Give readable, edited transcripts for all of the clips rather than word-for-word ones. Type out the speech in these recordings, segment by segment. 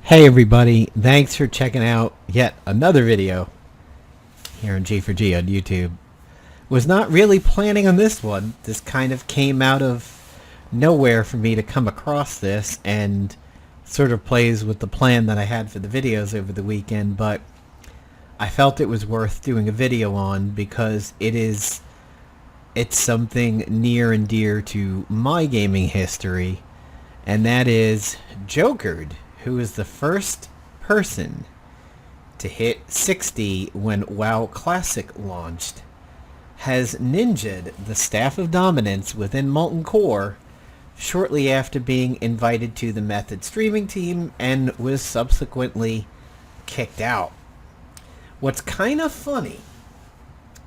Hey everybody, thanks for checking out yet another video here on G4G on YouTube. Was not really planning on this one. This kind of came out of nowhere for me to come across this and sort of plays with the plan that I had for the videos over the weekend, but I felt it was worth doing a video on because it's something near and dear to my gaming history, and that is Jokered, who is the first person to hit 60 when WoW Classic launched, has ninja'd the Staff of Dominance within Molten Core shortly after being invited to the Method streaming team and was subsequently kicked out. What's kind of funny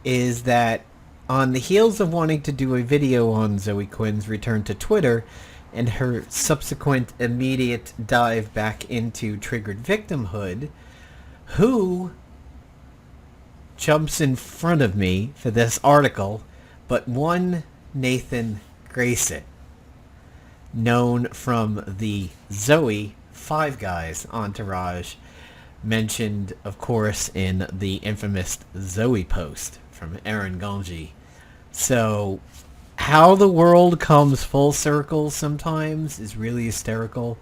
is that on the heels of wanting to do a video on Zoe Quinn's return to Twitter and her subsequent immediate dive back into triggered victimhood, who jumps in front of me for this article but one Nathan Grayson, known from the Zoe Five Guys entourage, mentioned of course in the infamous Zoe post from Aaron Ganji. So how the world comes full circle sometimes is really hysterical,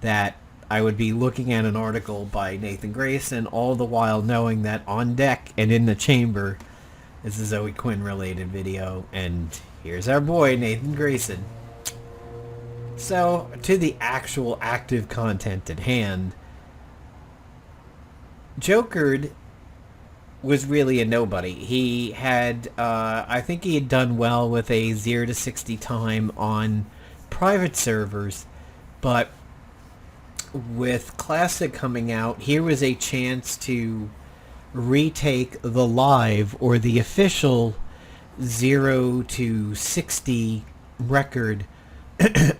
that I would be looking at an article by Nathan Grayson all the while knowing that on deck and in the chamber is a Zoe Quinn related video, and here's our boy Nathan Grayson. So to the actual active content at hand, Jokered was really a nobody. He had, I think he had done well with a 0 to 60 time on private servers, but with Classic coming out, here was a chance to retake the live or the official 0 to 60 record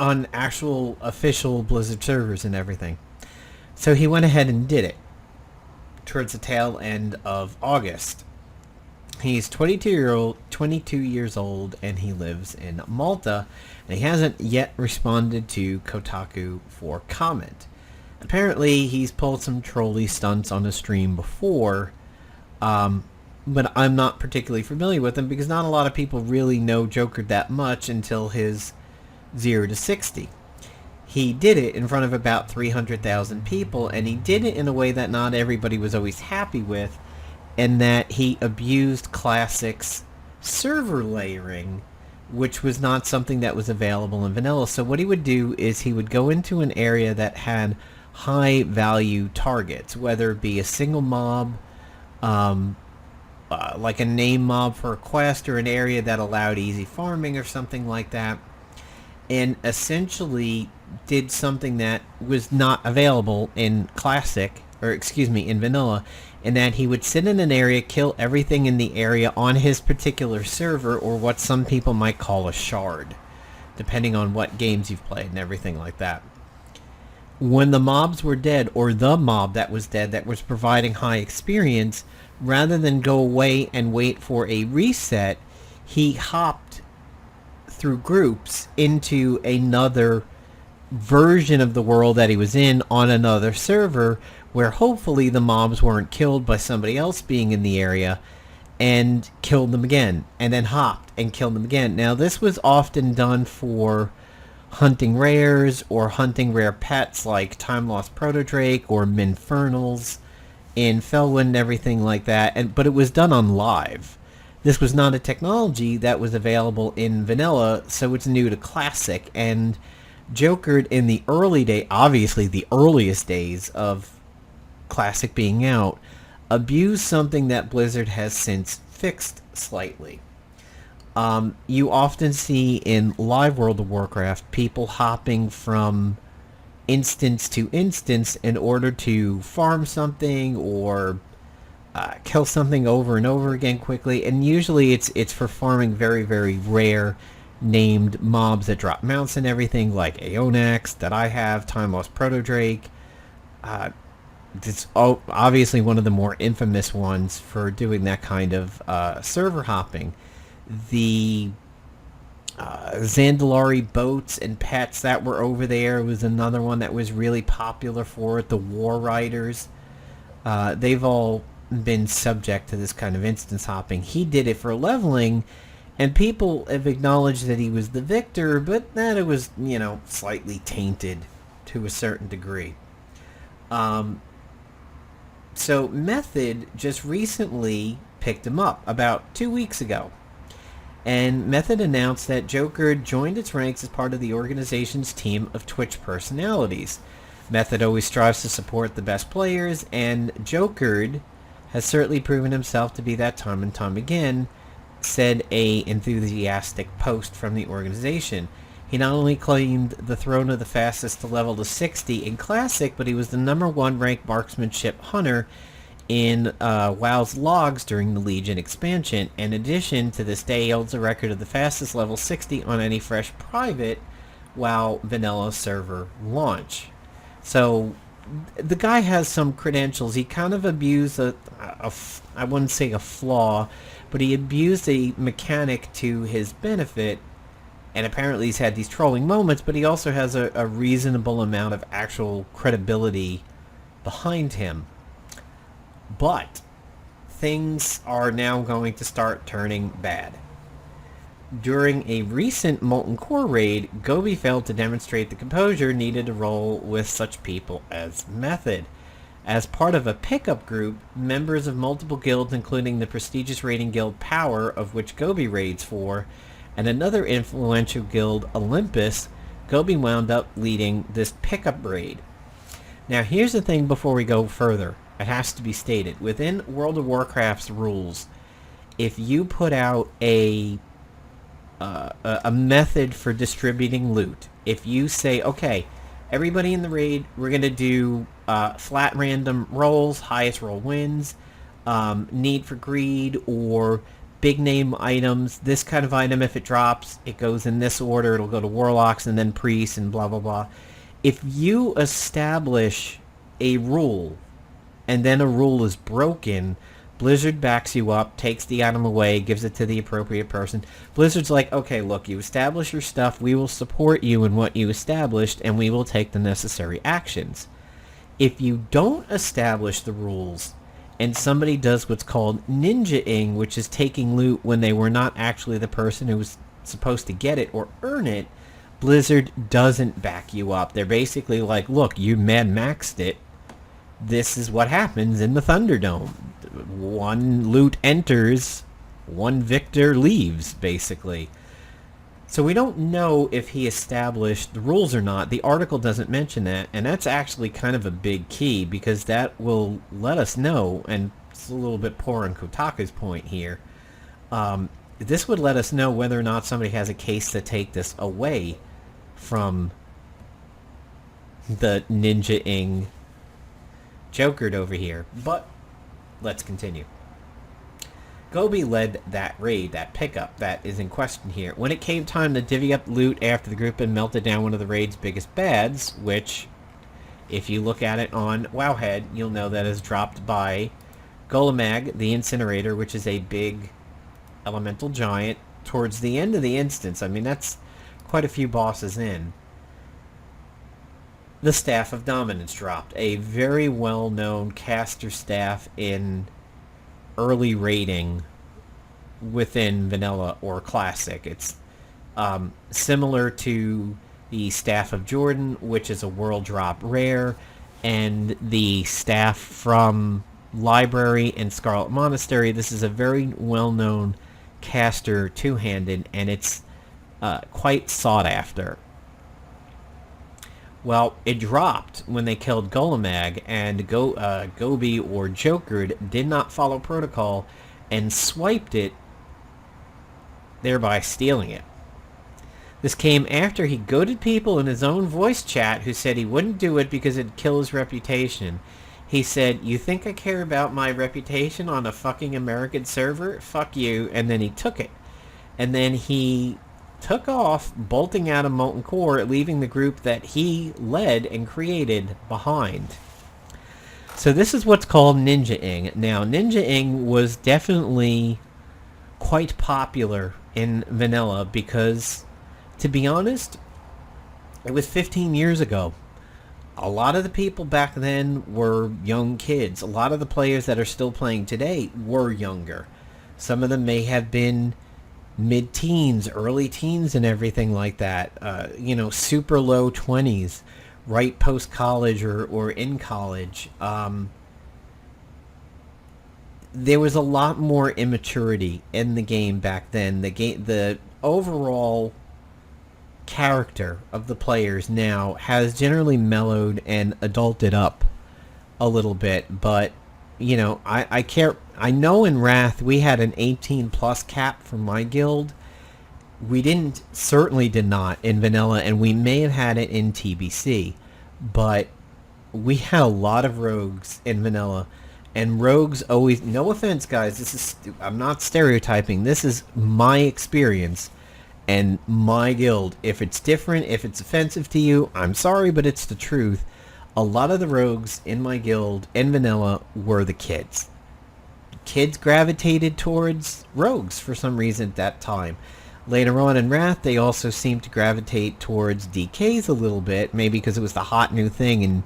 on actual official Blizzard servers and everything. So he went ahead and did it towards the tail end of August. He's 22 years old, and he lives in Malta, and he hasn't yet responded to Kotaku for comment. Apparently, he's pulled some trolley stunts on a stream before, but I'm not particularly familiar with him because not a lot of people really know Joker that much until his 0 to 60. He did it in front of about 300,000 people, and he did it in a way that not everybody was always happy with, and that he abused Classic's server layering, which was not something that was available in vanilla. So what he would do is he would go into an area that had high value targets, whether it be a single mob, like a name mob for a quest, or an area that allowed easy farming or something like that, and essentially did something that was not available in Classic, or excuse me, in vanilla, in that he would sit in an area, kill everything in the area on his particular server, or what some people might call a shard, depending on what games you've played and everything like that. When the mobs were dead, or the mob that was dead that was providing high experience, rather than go away and wait for a reset, he hopped through groups into another version of the world that he was in on another server, where hopefully the mobs weren't killed by somebody else being in the area, and killed them again, and then hopped and killed them again. Now this was often done for hunting rares or hunting rare pets like Time Lost Protodrake or Minfernals in Felwyn and everything like that, but it was done on live. This was not a technology that was available in vanilla, so it's new to Classic, and Jokered in the early day, obviously the earliest days of Classic being out, abused something that Blizzard has since fixed slightly. You often see in live World of Warcraft people hopping from instance to instance in order to farm something or kill something over and over again quickly, and usually it's for farming very, very rare named mobs that drop mounts and everything, like Aonax that I have, Time Lost Protodrake. It's obviously one of the more infamous ones for doing that kind of server hopping. The Zandalari boats and pets that were over there was another one that was really popular for it. The War Riders. They've all been subject to this kind of instance hopping. He did it for leveling, and people have acknowledged that he was the victor, but that it was, slightly tainted to a certain degree. So Method just recently picked him up about 2 weeks ago. And Method announced that Joker joined its ranks as part of the organization's team of Twitch personalities. Method always strives to support the best players, and Joker has certainly proven himself to be that time and time again, said a enthusiastic post from the organization. He not only claimed the throne of the fastest to level to 60 in Classic, but he was the number 1 ranked marksmanship hunter in WoW's logs during the Legion expansion. In addition, to this day, he holds the record of the fastest level 60 on any fresh private WoW vanilla server launch. So the guy has some credentials. He kind of abused I wouldn't say a flaw, but he abused a mechanic to his benefit, and apparently he's had these trolling moments, but he also has a reasonable amount of actual credibility behind him. But things are now going to start turning bad. During a recent Molten Core raid, Gobi failed to demonstrate the composure needed to roll with such people as Method. As part of a pickup group, members of multiple guilds, including the prestigious raiding guild Power, of which Gobi raids for, and another influential guild, Olympus, Gobi wound up leading this pickup raid. Now here's the thing before we go further. It has to be stated. Within World of Warcraft's rules, if you put out a method for distributing loot, if you say, okay, everybody in the raid, we're going to do flat random rolls, highest roll wins, need for greed, or big name items, this kind of item, if it drops, it goes in this order, it'll go to warlocks and then priests and blah blah blah. If you establish a rule and then a rule is broken, Blizzard backs you up, takes the item away, gives it to the appropriate person. Blizzard's like, okay, look, you establish your stuff, we will support you in what you established, and we will take the necessary actions. If you don't establish the rules, and somebody does what's called ninja-ing, which is taking loot when they were not actually the person who was supposed to get it or earn it, Blizzard doesn't back you up. They're basically like, look, you Mad Maxed it. This is what happens in the Thunderdome. One loot enters, one victor leaves, basically. So we don't know if he established the rules or not. The article doesn't mention that, and that's actually kind of a big key, because that will let us know, and it's a little bit poor on Kotaku's point here, this would let us know whether or not somebody has a case to take this away from the ninja-ing Jokered over here. But let's continue. Gobi led that raid, that pickup that is in question here. When it came time to divvy up loot after the group had melted down one of the raid's biggest bads, which, if you look at it on Wowhead, you'll know that is dropped by Golemag, the Incinerator, which is a big elemental giant, towards the end of the instance. I mean, that's quite a few bosses in. The Staff of Dominance dropped, a very well-known caster staff in early raiding within Vanilla or Classic. It's similar to the Staff of Jordan, which is a world drop rare, and the staff from Library and Scarlet Monastery. This is a very well-known caster two-handed, and it's quite sought after. Well, it dropped when they killed Golemag, and Gobi or Jokered did not follow protocol and swiped it, thereby stealing it. This came after he goaded people in his own voice chat who said he wouldn't do it because it'd kill his reputation. He said, "You think I care about my reputation on a fucking American server? Fuck you," and then he took it. And then he took off, bolting out of Molten Core, leaving the group that he led and created behind. So this is what's called ninja-ing. Now, ninja-ing was definitely quite popular in Vanilla because To be honest, it was 15 years ago. A lot of the people back then were young kids. A lot of the players that are still playing today were younger. Some of them may have been mid-teens, early teens, and everything like that. Super low 20s, right post-college or in college. There was a lot more immaturity in the game back then. The overall character of the players now has generally mellowed and adulted up a little bit, but I care. I know in Wrath we had an 18 plus cap for my guild. We certainly did not in vanilla, and we may have had it in TBC, but we had a lot of rogues in vanilla, and rogues always, no offense guys, I'm not stereotyping, this is my experience and my guild. If it's different, if it's offensive to you, I'm sorry, but it's the truth. A lot of the rogues in my guild in vanilla were the kids. Kids gravitated towards rogues for some reason at that time. Later on in Wrath, they also seemed to gravitate towards DKs a little bit, maybe because it was the hot new thing and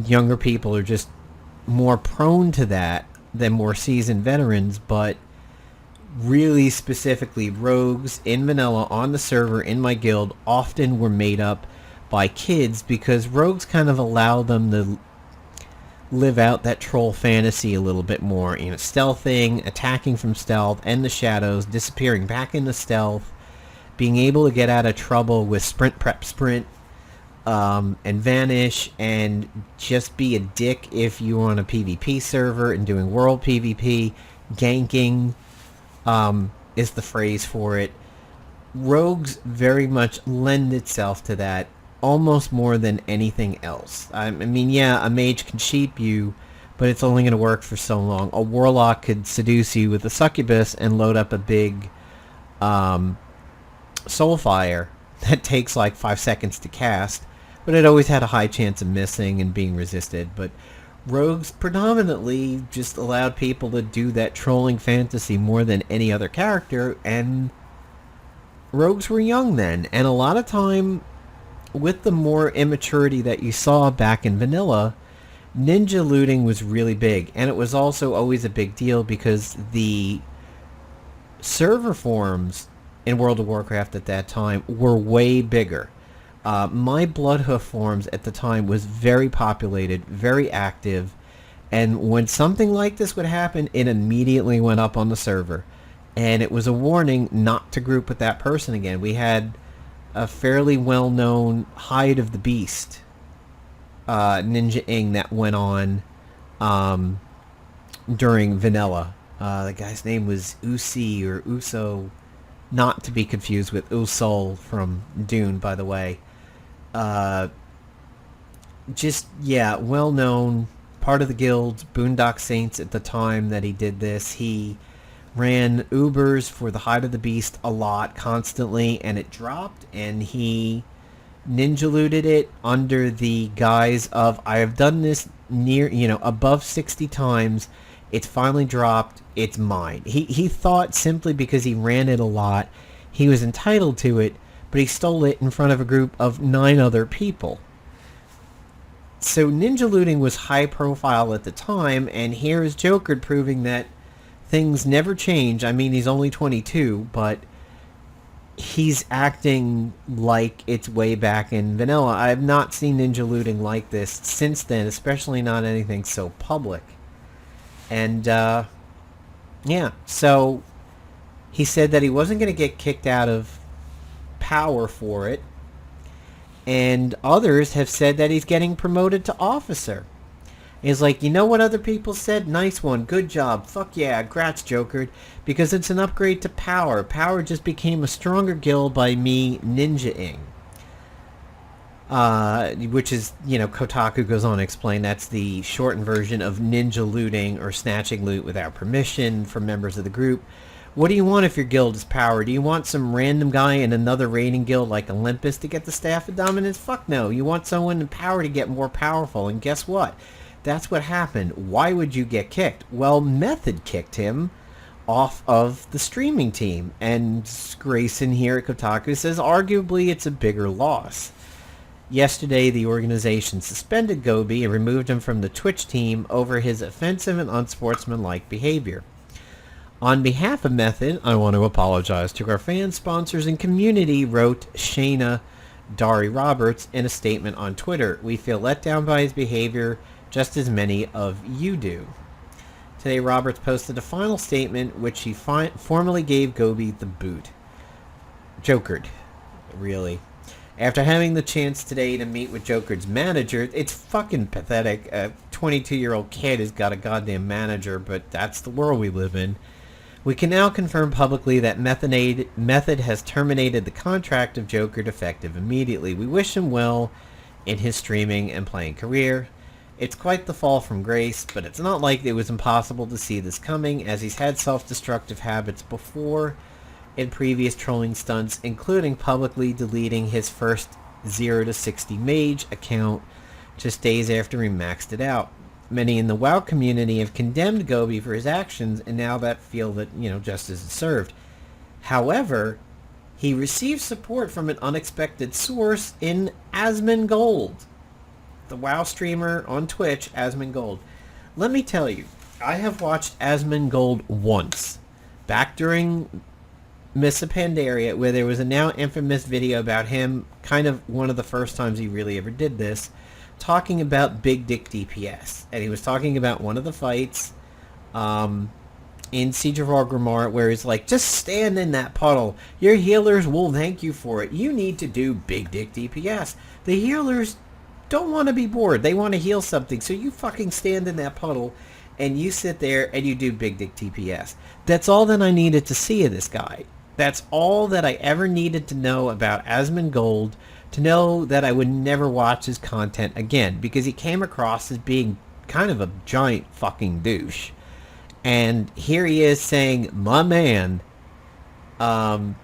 younger people are just more prone to that than more seasoned veterans, but really specifically rogues in vanilla on the server in my guild often were made up by kids because rogues kind of allow them to live out that troll fantasy a little bit more. Stealthing, attacking from stealth and the shadows, disappearing back into stealth, being able to get out of trouble with sprint, prep, sprint, and vanish, and just be a dick if you're on a PvP server and doing world PvP. Ganking is the phrase for it. Rogues very much lend itself to that almost more than anything else. I mean, yeah, a mage can sheep you, but it's only going to work for so long. A warlock could seduce you with a succubus and load up a big soulfire that takes like 5 seconds to cast, but it always had a high chance of missing and being resisted. But rogues predominantly just allowed people to do that trolling fantasy more than any other character, and rogues were young then, and a lot of time with the more immaturity that you saw back in vanilla, ninja looting was really big, and it was also always a big deal because the server forums in World of Warcraft at that time were way bigger. My Bloodhoof forums at the time was very populated, very active, and when something like this would happen, it immediately went up on the server, and it was a warning not to group with that person again. We had a fairly well-known Hide of the Beast ninja-ing that went on during vanilla. The guy's name was Usi or Uso, not to be confused with Usul from Dune, by the way. Well-known, part of the guild, Boondock Saints at the time that he did this. He ran Ubers for the Hide of the Beast a lot, constantly, and it dropped, and he ninja looted it under the guise of, I have done this above 60 times, it's finally dropped, it's mine. He thought simply because he ran it a lot, he was entitled to it, but he stole it in front of a group of 9 other people. So ninja looting was high profile at the time, and here is Joker proving that things never change. I mean, he's only 22, but he's acting like it's way back in vanilla. I have not seen ninja looting like this since then, especially not anything so public. And, so he said that he wasn't going to get kicked out of power for it, and others have said that he's getting promoted to officer. He's like, you know what other people said? Nice one. Good job. Fuck yeah. Grats, Joker. Because it's an upgrade to Power. Power just became a stronger guild by me ninja-ing. Which is, Kotaku goes on to explain that's the shortened version of ninja looting or snatching loot without permission from members of the group. What do you want if your guild is Power? Do you want some random guy in another raiding guild like Olympus to get the Staff of Dominance? Fuck no. You want someone in Power to get more powerful. And guess what? That's what happened. Why would you get kicked? Well, Method kicked him off of the streaming team. And Grayson here at Kotaku says arguably it's a bigger loss. Yesterday, the organization suspended Gobi and removed him from the Twitch team over his offensive and unsportsmanlike behavior. On behalf of Method, I want to apologize to our fans, sponsors, and community, wrote Shayna Dari Roberts in a statement on Twitter. We feel let down by his behavior, just as many of you do. Today, Roberts posted a final statement, which he formally gave Gobi the boot. Jokered, really. After having the chance today to meet with Joker's manager, it's fucking pathetic. A 22-year-old kid has got a goddamn manager, but that's the world we live in. We can now confirm publicly that Method has terminated the contract of Joker effective immediately. We wish him well in his streaming and playing career. It's quite the fall from grace, but it's not like it was impossible to see this coming, as he's had self-destructive habits before in previous trolling stunts, including publicly deleting his first 0 to 60 mage account just days after he maxed it out. Many in the WoW community have condemned Gobi for his actions, and now that feel that, justice is served. However, he received support from an unexpected source in Asmongold, the WoW streamer on Twitch, Asmongold. Let me tell you, I have watched Asmongold once, back during Missa Pandaria, where there was a now infamous video about him, kind of one of the first times he really ever did this, talking about big dick DPS. And he was talking about one of the fights in Siege of Orgrimmar, where he's like, just stand in that puddle. Your healers will thank you for it. You need to do big dick DPS. The healers don't want to be bored. They want to heal something. So you fucking stand in that puddle and you sit there and you do big dick DPS. That's all that I needed to see of this guy. That's all that I ever needed to know about Asmongold, to know that I would never watch his content again, because he came across as being kind of a giant fucking douche. And here he is saying, my man, upon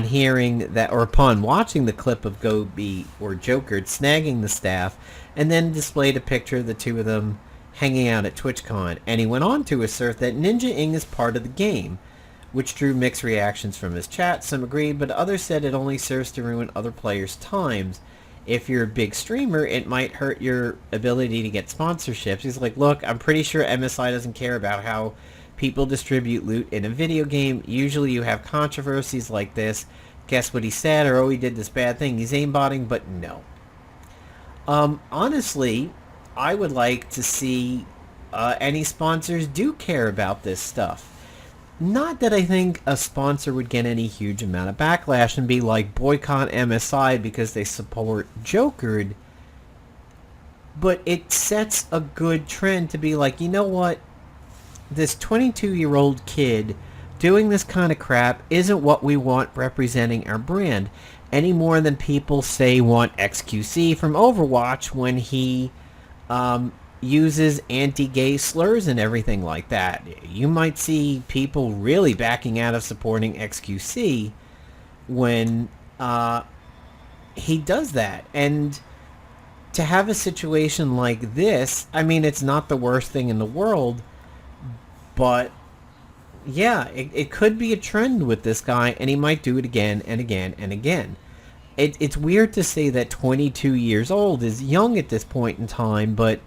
hearing that, or upon watching the clip of Gobi or Joker snagging the staff, and then displayed a picture of the two of them hanging out at TwitchCon. And he went on to assert that Ninja Ing is part of the game, which drew mixed reactions from his chat. Some agreed, but others said it only serves to ruin other players' times. If you're a big streamer, it might hurt your ability to get sponsorships. He's like, look, I'm pretty sure MSI doesn't care about how people distribute loot in a video game. Usually you have controversies like this. Guess what he said? Or, oh, he did this bad thing. He's aimbotting, but no. Honestly, I would like to see any sponsors do care about this stuff. Not that I think a sponsor would get any huge amount of backlash and be like, boycott MSI because they support Jokered, but it sets a good trend to be like, you know what? This 22-year-old kid doing this kind of crap isn't what we want representing our brand, any more than people say want XQC from Overwatch when he uses anti-gay slurs and everything like that. You might see people really backing out of supporting XQC when he does that. And to have a situation like this, I mean, it's not the worst thing in the world, but yeah, it could be a trend with this guy, and he might do it again and again and again. It's weird to say that 22 years old is young at this point in time, but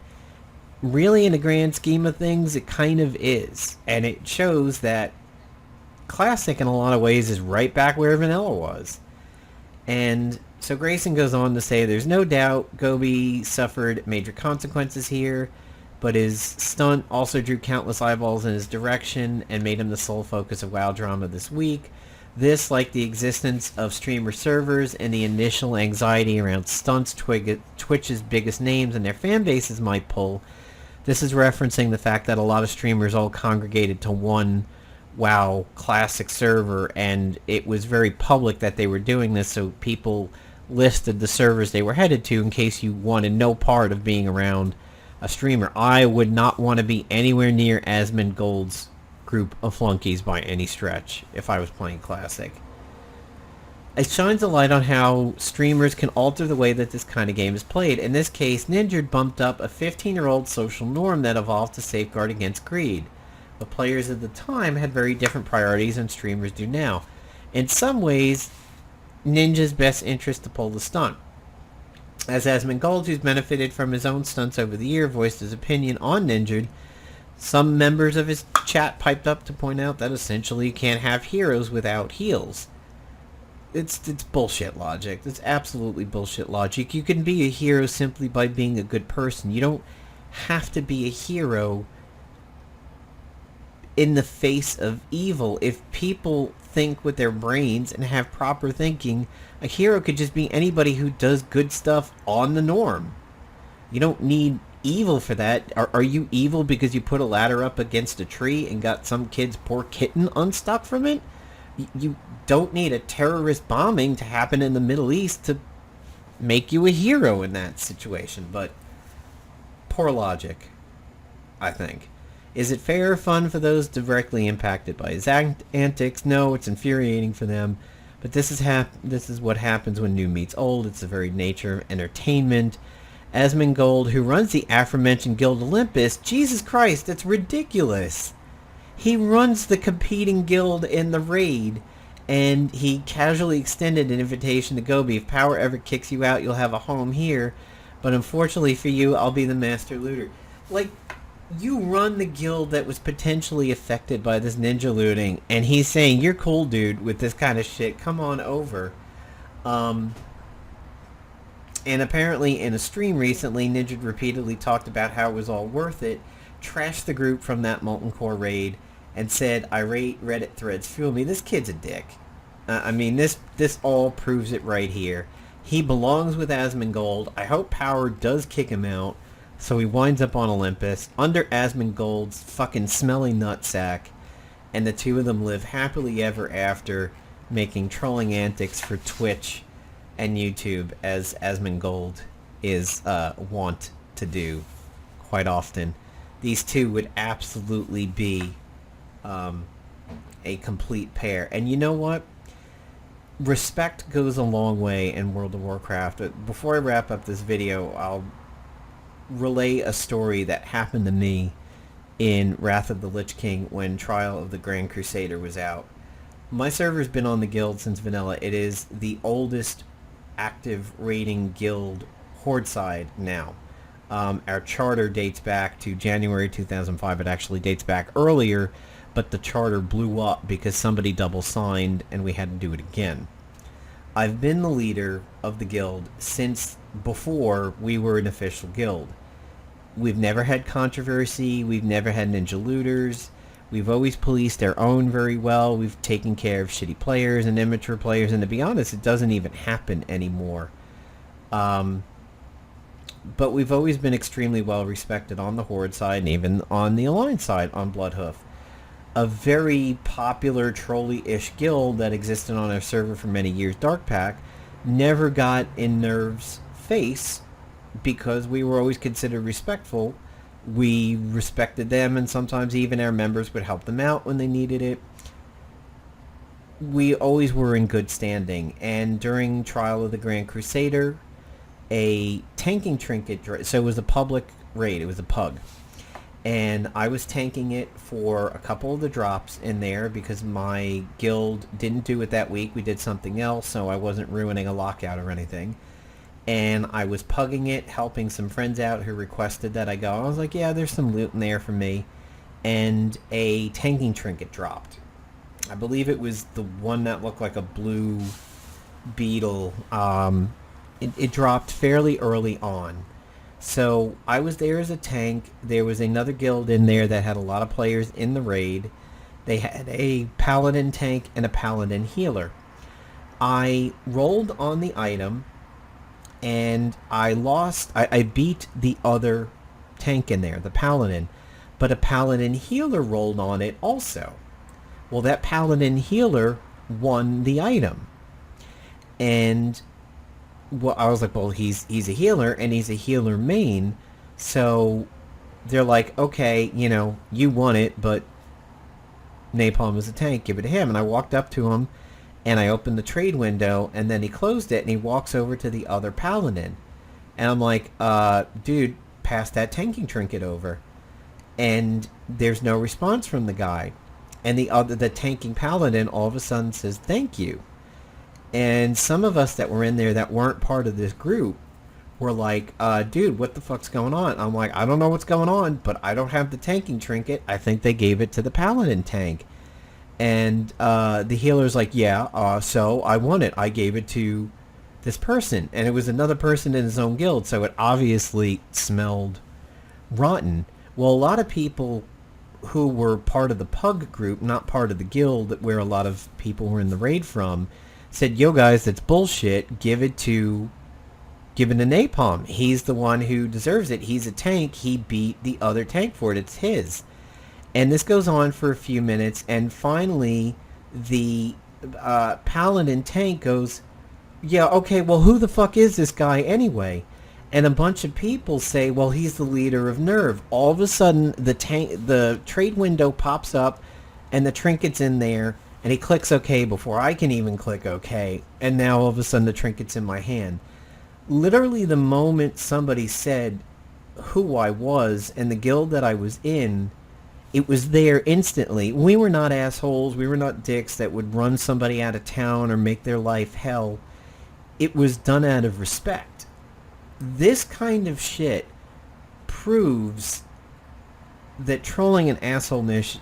really, in the grand scheme of things, it kind of is. And it shows that Classic, in a lot of ways, is right back where Vanilla was. And so Grayson goes on to say, there's no doubt Gobi suffered major consequences here, but his stunt also drew countless eyeballs in his direction and made him the sole focus of WoW drama this week. This, like the existence of streamer servers and the initial anxiety around stunts Twitch's biggest names and their fan bases might pull, this is referencing the fact that a lot of streamers all congregated to one WoW Classic server, and it was very public that they were doing this, so people listed the servers they were headed to in case you wanted no part of being around a streamer. I would not want to be anywhere near Asmongold's group of flunkies by any stretch if I was playing Classic. It shines a light on how streamers can alter the way that this kind of game is played. In this case, Ninja bumped up a 15-year-old social norm that evolved to safeguard against greed. But players at the time had very different priorities than streamers do now. In some ways, Ninja's best interest to pull the stunt. As Asmongold, who's benefited from his own stunts over the year, voiced his opinion on Ninja, some members of his chat piped up to point out that essentially you can't have heroes without heals. It's bullshit logic. It's absolutely bullshit logic. You can be a hero simply by being a good person. You don't have to be a hero in the face of evil. If people think with their brains and have proper thinking, a hero could just be anybody who does good stuff on the norm. You don't need evil for that. Are you evil because you put a ladder up against a tree and got some kid's poor kitten unstuck from it? You don't need a terrorist bombing to happen in the Middle East to make you a hero in that situation. But poor logic, I think. Is it fair or fun for those directly impacted by his antics? No, it's infuriating for them. But this is what happens when new meets old. It's the very nature of entertainment. Asmongold, who runs the aforementioned Guild Olympus, Jesus Christ, that's ridiculous. He runs the competing guild in the raid, and he casually extended an invitation to Gobi. If power ever kicks you out, you'll have a home here. But unfortunately for you, I'll be the master looter. Like, you run the guild that was potentially affected by this ninja looting, and he's saying, you're cool, dude, with this kind of shit. Come on over. And apparently in a stream recently, Ninja repeatedly talked about how it was all worth it, trashed the group from that Molten Core raid, and said, irate Reddit threads fuel me. This kid's a dick. I mean, this all proves it right here. He belongs with Asmongold. I hope power does kick him out, so he winds up on Olympus, under Asmongold's fucking smelly nutsack, and the two of them live happily ever after, making trolling antics for Twitch and YouTube, as Asmongold is wont to do quite often. These two would absolutely be a complete pair. And you know what? Respect goes a long way in World of Warcraft. But before I wrap up this video, I'll relay a story that happened to me in Wrath of the Lich King when Trial of the Grand Crusader was out. My server's been on the guild since vanilla. It is the oldest active raiding guild horde side now. Our charter dates back to January 2005. It actually dates back earlier, but the charter blew up because somebody double signed and we had to do it again. I've been the leader of the guild since before we were an official guild. We've never had controversy. We've never had ninja looters. We've always policed our own very well. We've taken care of shitty players and immature players, and to be honest, it doesn't even happen anymore. But we've always been extremely well respected on the Horde side and even on the Alliance side on Bloodhoof. A very popular trolley-ish guild that existed on our server for many years, Darkpack, never got in Nerve's face because we were always considered respectful. We respected them, and sometimes even our members would help them out when they needed it. We always were in good standing, and during Trial of the Grand Crusader, a tanking trinket, so it was a public raid, it was a pug, and I was tanking it for a couple of the drops in there because my guild didn't do it that week. We did something else, so I wasn't ruining a lockout or anything. And I was pugging it, helping some friends out who requested that I go. I was like, yeah, there's some loot in there for me. And a tanking trinket dropped. I believe it was the one that looked like a blue beetle. It dropped fairly early on. So I was there as a tank. There was another guild in there that had a lot of players in the raid. They had a paladin tank and a paladin healer. I rolled on the item, and I lost. I beat the other tank in there, the paladin, but a paladin healer rolled on it also. Well, that paladin healer won the item, and well, I was like, well, he's a healer, and he's a healer main, so they're like, okay, you know, you won it, but Napalm is a tank, give it to him. And I walked up to him, and I opened the trade window, and then he closed it, and he walks over to the other paladin. And I'm like, dude, pass that tanking trinket over. and there's no response from the guy. And the tanking paladin all of a sudden says, "Thank you." And some of us that were in there that weren't part of this group were like, dude, what the fuck's going on? I'm like, I don't know what's going on, but I don't have the tanking trinket. I think they gave it to the paladin tank. And the healer's like, yeah, so I won it. I gave it to this person. And it was another person in his own guild, so it obviously smelled rotten. Well, a lot of people who were part of the pug group, not part of the guild where a lot of people were in the raid from, said, yo guys, that's bullshit. Give it to Napalm. He's the one who deserves it. He's a tank. He beat the other tank for it. It's his. And this goes on for a few minutes, and finally the paladin tank goes, yeah, okay, well, who the fuck is this guy anyway? And a bunch of people say, well, he's the leader of Nerve. All of a sudden, the trade window pops up, and the trinket's in there, and he clicks OK before I can even click OK, and now all of a sudden the trinket's in my hand. Literally the moment somebody said who I was and the guild that I was in, it was there instantly. We were not assholes. We were not dicks that would run somebody out of town or make their life hell. It was done out of respect. This kind of shit proves that trolling and assholeness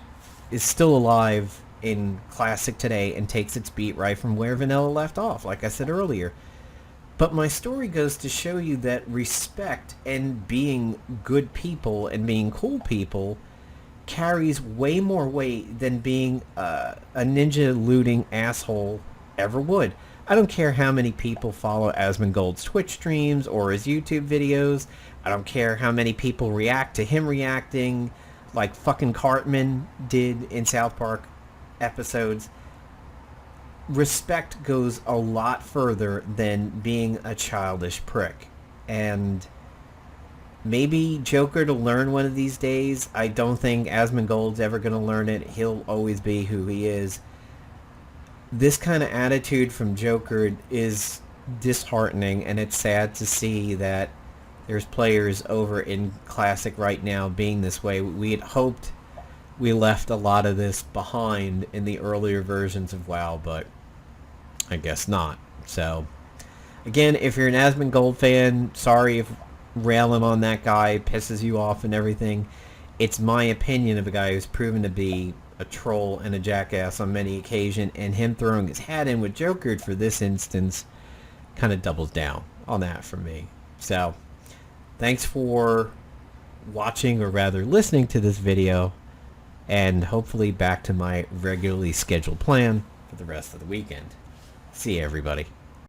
is still alive in Classic today and takes its beat right from where Vanilla left off, like I said earlier. But my story goes to show you that respect and being good people and being cool people carries way more weight than being a ninja looting asshole ever would. I don't care how many people follow Asmongold's Twitch streams or his YouTube videos. I don't care how many people react to him reacting like fucking Cartman did in South Park episodes. Respect goes a lot further than being a childish prick. And maybe Joker to learn one of these days. I don't think Asmongold's ever going to learn it. He'll always be who he is. This kind of attitude from Joker is disheartening, and it's sad to see that there's players over in Classic right now being this way. We had hoped we left a lot of this behind in the earlier versions of WoW, but I guess not. So, again, if you're an Asmongold fan, sorry if railing on that guy pisses you off and everything. It's my opinion of a guy who's proven to be a troll and a jackass on many occasions, and him throwing his hat in with Joker for this instance kind of doubles down on that for me. So, thanks for watching, or rather listening to this video, and hopefully back to my regularly scheduled plan for the rest of the weekend. See you, everybody.